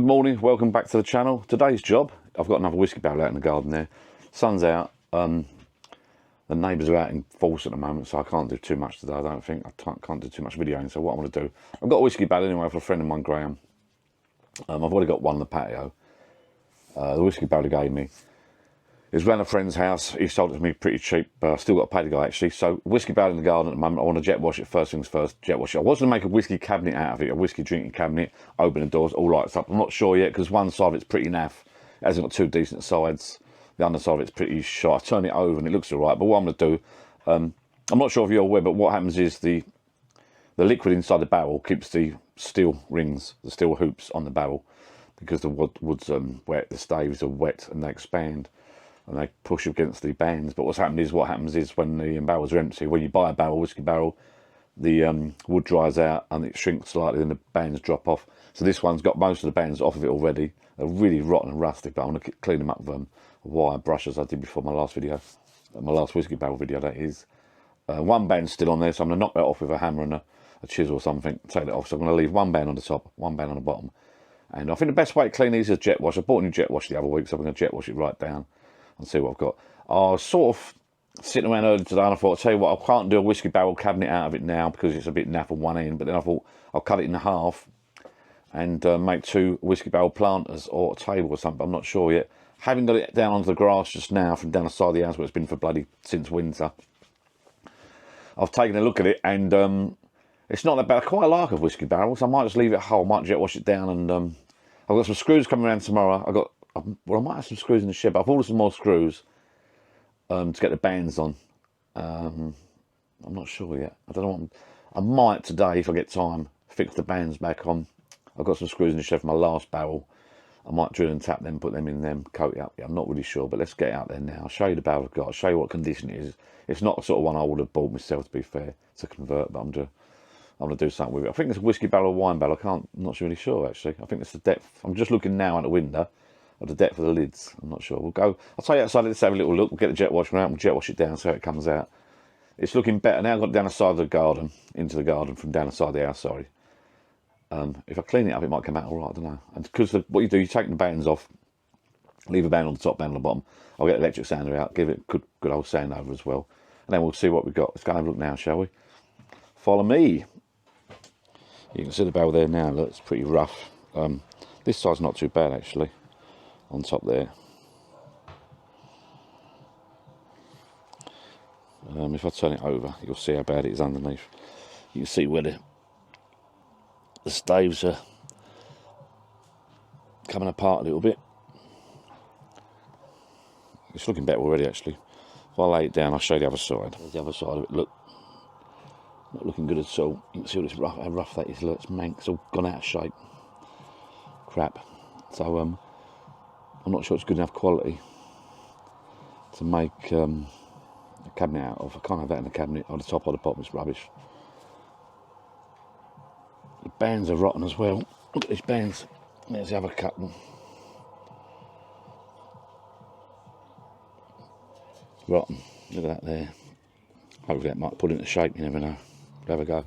Good morning, welcome back to the channel. Today's job, I've got another whiskey barrel out in the garden there. Sun's out, the neighbours are out in force at the moment, so I can't do too much today. I don't think, I can't do too much videoing, so what I'm going to do, I've got a whiskey barrel anyway for a friend of mine, Graham. I've already got one on the patio. The whiskey barrel he gave me is round a friend's house. He sold it to me pretty cheap, but I still got to pay the guy actually. So whiskey barrel in the garden at the moment. I want to jet wash it first things first, jet wash it. I was going to make a whiskey cabinet out of it, a whiskey drinking cabinet, open the doors, all lights up. I'm not sure yet because one side of it's pretty naff. It hasn't got two decent sides. The underside of it's pretty short. I turn it over and it looks all right, but what I'm going to do, I'm not sure if you're aware, but what happens is the liquid inside the barrel keeps the steel rings, the steel hoops on the barrel because the wood's wet, the staves are wet and they expand. And they push against the bands. But what happens is when the barrels are empty, when you buy a barrel, whiskey barrel, the wood dries out and it shrinks slightly and the bands drop off. So this one's got most of the bands off of it already. They're really rotten and rusty, but I'm going to clean them up with a wire brush as I did before my last video, my last whiskey barrel video that is. One band's still on there, so I'm going to knock that off with a hammer and a chisel or something, take it off. So I'm going to leave one band on the top, one band on the bottom. And I think the best way to clean these is jet wash. I bought a new jet wash the other week, so I'm going to jet wash it right down and see what I've got. I was sort of sitting around early today and I thought, I'll tell you what, I can't do a whiskey barrel cabinet out of it now because it's a bit naff on one end, but then I thought I'll cut it in half and make two whiskey barrel planters or a table or something. I'm not sure yet. Having got it down onto the grass just now from down the side of the house where it's been for bloody since winter, I've taken a look at it and it's not that bad. I quite like a whiskey barrel, so I might just leave it whole. I might jet wash it down and I've got some screws coming around tomorrow. Well, I might have some screws in the shed, but I've ordered some more screws to get the bands on. I'm not sure yet. I don't know I might today, if I get time, fix the bands back on. I've got some screws in the shed for my last barrel. I might drill and tap them, put them in them, coat it up. Yeah, I'm not really sure, but let's get out there now. I'll show you the barrel I've got. I'll show you what condition it is. It's not the sort of one I would have bought myself, to be fair, to convert, but I'm going to do something with it. I think it's a whiskey barrel or wine barrel. I'm not really sure, actually. I think it's the depth. I'm just looking now out the window of the depth of the lids. I'm not sure. We'll go. I'll take it outside. Let's have a little look. We'll get the jet wash out. We'll jet wash it down, see how it comes out. It's looking better now. I've got it down the side of the garden, into the garden from down the side of the house. Sorry. If I clean it up, it might come out all right. I don't know. And because what you do, you take the bands off, leave a band on the top, band on the bottom. I'll get the electric sander out, give it a good old sand over as well, and then we'll see what we've got. Let's go and have a look now, shall we? Follow me. You can see the barrel there now. Look, it's pretty rough. This side's not too bad actually. On top there. If I turn it over, you'll see how bad it is underneath. You can see where the staves are coming apart a little bit. It's looking better already actually. If I lay it down, I'll show you the other side. There's the other side of it. Look, not looking good at all. You can see what how rough that is. Look, it's mank. It's all gone out of shape. Crap. So I'm not sure it's good enough quality to make a cabinet out of. I can't have that in the cabinet on the top or the bottom. It's rubbish. The bands are rotten as well. Look at these bands. There's the other couple. Rotten. Look at that there. Hopefully that might put it into shape. You never know. We'll have a go.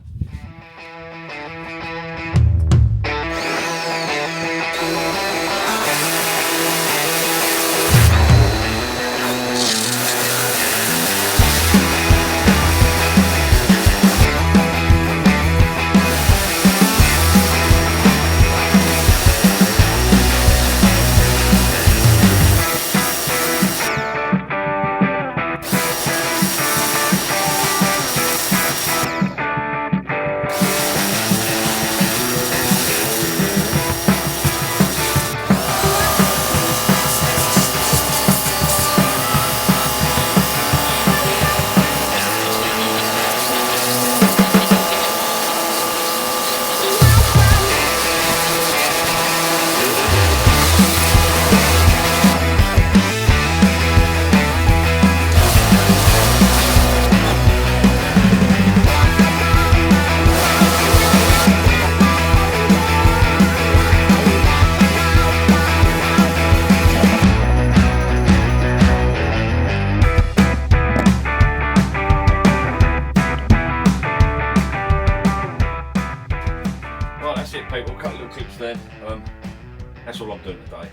That's all I'm doing today.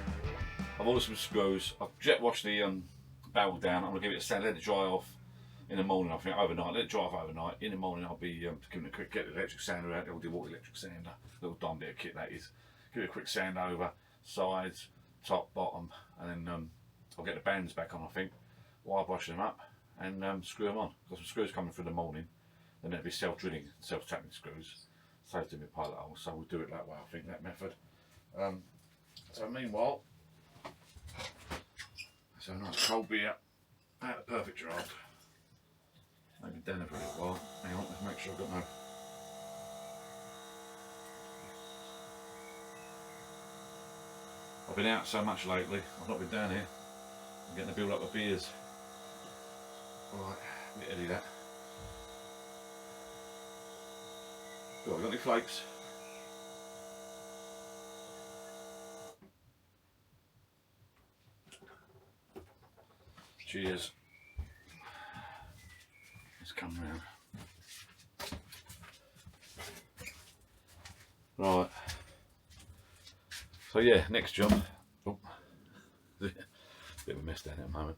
I've ordered some screws. I've jet washed the barrel down. I'm going to give it a sand, let it dry off in the morning. I think overnight, let it dry off overnight. In the morning I'll be giving it a quick, get the electric sander out, the DeWalt electric sander, little dumb bit of kit that is. Give it a quick sand over, sides, top, bottom, and then I'll get the bands back on, I think, while I brush them up and screw them on. Got some screws coming through the morning, then there'll be self-drilling, self-tapping screws. Saves me a pilot hole, so we'll do it that way, I think, that method. So meanwhile, so a nice cold beer, out of perfect draft. Maybe dinner for a little while. Hang on, let's make sure I've got no. I've been out so much lately, I've not been down here. I'm getting a build up of beers. Right, a bit heady that. Got any flakes? Cheers. Let's come round. Right. So yeah, next job. Oh. Bit of a mess down here at the moment.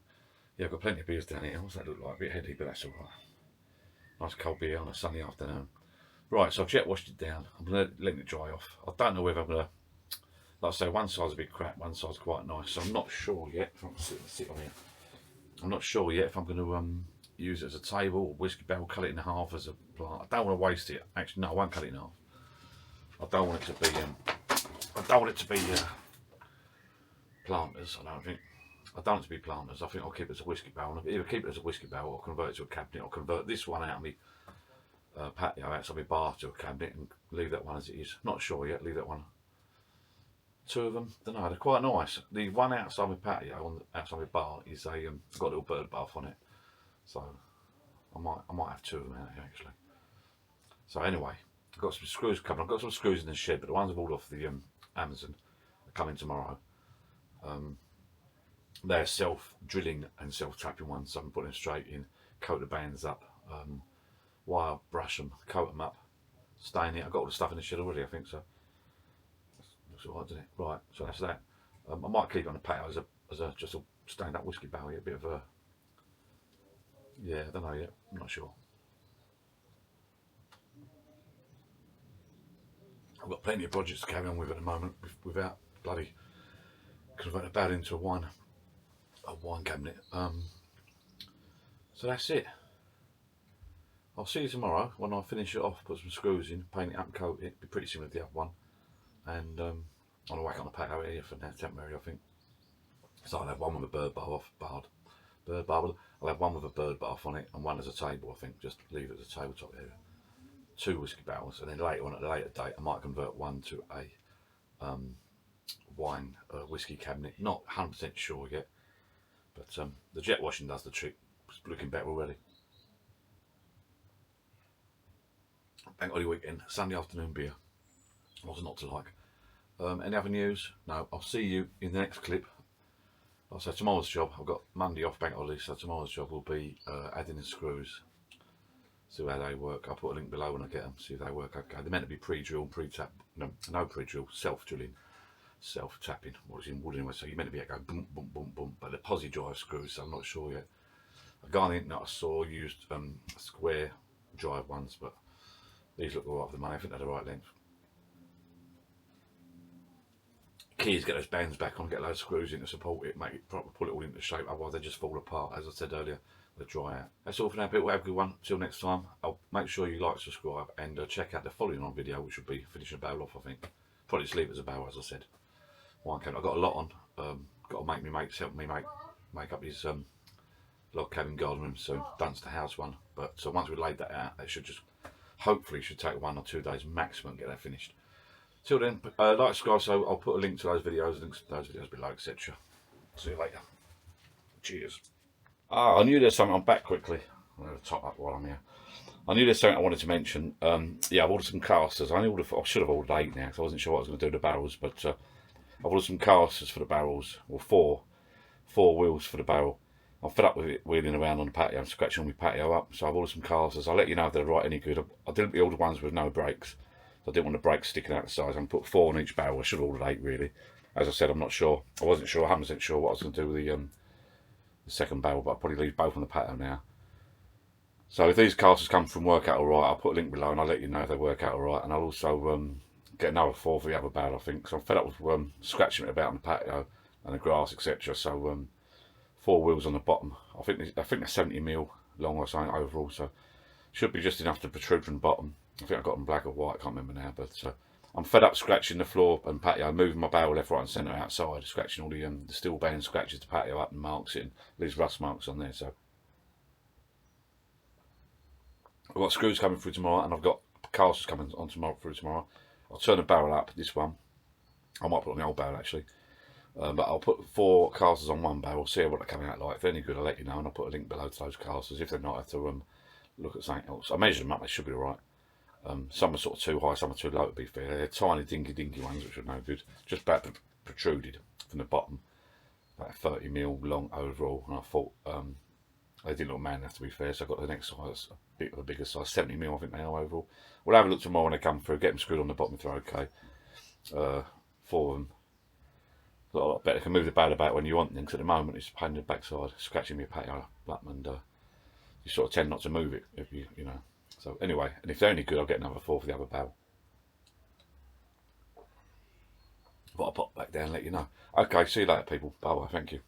Yeah, I've got plenty of beers down here. What's that look like? A bit heady, but that's alright. Nice cold beer on a sunny afternoon. Right, so I've jet washed it down. I'm going to let it dry off. I don't know whether I'm going to, like I say, one side's a bit crap, one side's quite nice. So I'm not sure yet. If I'm sit on here. I'm not sure yet if I'm going to use it as a table or whiskey barrel, cut it in half as a plant. I don't want to waste it. Actually, no, I won't cut it in half. I don't want it to be. I don't want it to be planters. I don't think. I don't want it to be planters. I think I'll keep it as a whiskey barrel. I'll either keep it as a whiskey barrel or convert it to a cabinet, or convert this one out of me patio outside my bar to a cabinet and leave that one as it is. Not sure yet. Leave that one. Two of them, don't know. They're quite nice. The one outside my patio, on the, outside my bar, is a got a little bird bath on it. So I might have two of them out here actually. So anyway, I've got some screws coming. I've got some screws in the shed, but the ones I've ordered off the Amazon are coming tomorrow. They're self-drilling and self-tapping ones, so I'm putting them straight in, coat the bands up, wire brush them, coat them up, stain it. I've got all the stuff in the shed already, I think so. Looks alright, doesn't it? Right, so that's that. I might keep it on the patio as a just a stand-up whiskey barrel, a bit of a, yeah, I don't know yet, I'm not sure. I've got plenty of projects to carry on with at the moment without bloody converting a barrel into a wine cabinet. So that's it. I'll see you tomorrow when I finish it off, put some screws in, paint it up and coat it. It'll be pretty similar to the other one. And I'll whack on the patio here for now, temporary I think. So I'll have one with a bird bath, I'll have one with a bird bath on it and one as a table I think, just leave it as a tabletop area. 2 whiskey barrels, and then later on at a later date I might convert one to a wine whiskey cabinet. Not 100% sure yet, but the jet washing does the trick. It's looking better already. Bank holiday weekend, Sunday afternoon beer. What's not to like? Any other news? No. I'll see you in the next clip. So tomorrow's job, I've got Monday off bank holiday, so tomorrow's job will be adding the screws. See how they work. I'll put a link below when I get them, see if they work okay. They're meant to be pre-drilled, pre-tap, no pre-drill, self-drilling, self-tapping, what's in wood anyway, so you're meant to be able to go boom, boom, boom, boom, but they're posi drive screws, so I'm not sure yet. A guy on the internet I saw used square drive ones, but these look alright for the money. I think they're the right length. Key is get those bands back on, get those screws in to support it, make it proper, pull it all into shape, otherwise they just fall apart, as I said earlier. They dry out. That's all for now, people. Have a good one. Till next time. I'll make sure you like, subscribe, and check out the following on video, which will be finishing a barrel off. I think probably just leave it as a barrel, as I said. Wine cabinet. I've got a lot on. Got to make me mates help me make up his log cabin garden room soon. Dunster house one. But so once we laid that out, it should just hopefully should take 1 or 2 days maximum to get that finished. Till then, like, subscribe. So I'll put a link to those videos, links to those videos below, etc. See you later. Cheers. Ah, I knew there's something. I'm back quickly. I'm going to top up while I'm here. I knew there's something I wanted to mention. Yeah, I've ordered some casters. I should have ordered 8 now because I wasn't sure what I was going to do with the barrels. But I've ordered some casters for the barrels, or four wheels for the barrel. I'm fed up with it wheeling around on the patio. I'm scratching my patio up. So I've ordered some casters. I'll let you know if they're right any good. I didn't order ones with no brakes. So I didn't want the brakes sticking out the sides. I'm put 4 on each barrel. I should have ordered 8 really. As I said, I'm not sure. I wasn't sure, 100% sure what I was going to do with the second barrel, but I'll probably leave both on the patio now. So if these casters come from work out alright, I'll put a link below and I'll let you know if they work out alright. And I'll also get another 4 for the other barrel, I think, because I'm fed up with scratching it about on the patio and the grass, etc. So 4 wheels on the bottom. I think they're 70mm long or something overall, so should be just enough to protrude from the bottom. I think I got them black or white, I can't remember now, but I'm fed up scratching the floor and patio, moving my barrel left, right and centre outside, scratching all the steel band scratches the patio up and marks it and leaves rust marks on there. So I've got screws coming through tomorrow and I've got casters coming on through tomorrow. I'll turn the barrel up, this one. I might put it on the old barrel actually. But I'll put 4 casters on one barrel, see what they're coming out like. If they're any good, I'll let you know, and I'll put a link below to those casters. If they're not, I have to look at something else. I measured them up, they should be alright. Some are sort of too high, some are too low to be fair. They're tiny dinky ones which are no good. Just about protruded from the bottom. About 30mm long overall, and I thought they didn't look man enough to be fair, so I got the next size, a bit of a bigger size, 70mm I think they are overall. We'll have a look tomorrow when they come through, get them screwed on the bottom if they're okay. 4 of them. A lot better. You can move the barrel about when you want them, because at the moment it's a pain in the backside, scratching your patio up, and you sort of tend not to move it if you know. So anyway, and if they're any good, I'll get another 4 for the other barrel. But I'll pop back down and let you know. Okay, see you later people. Bye bye, thank you.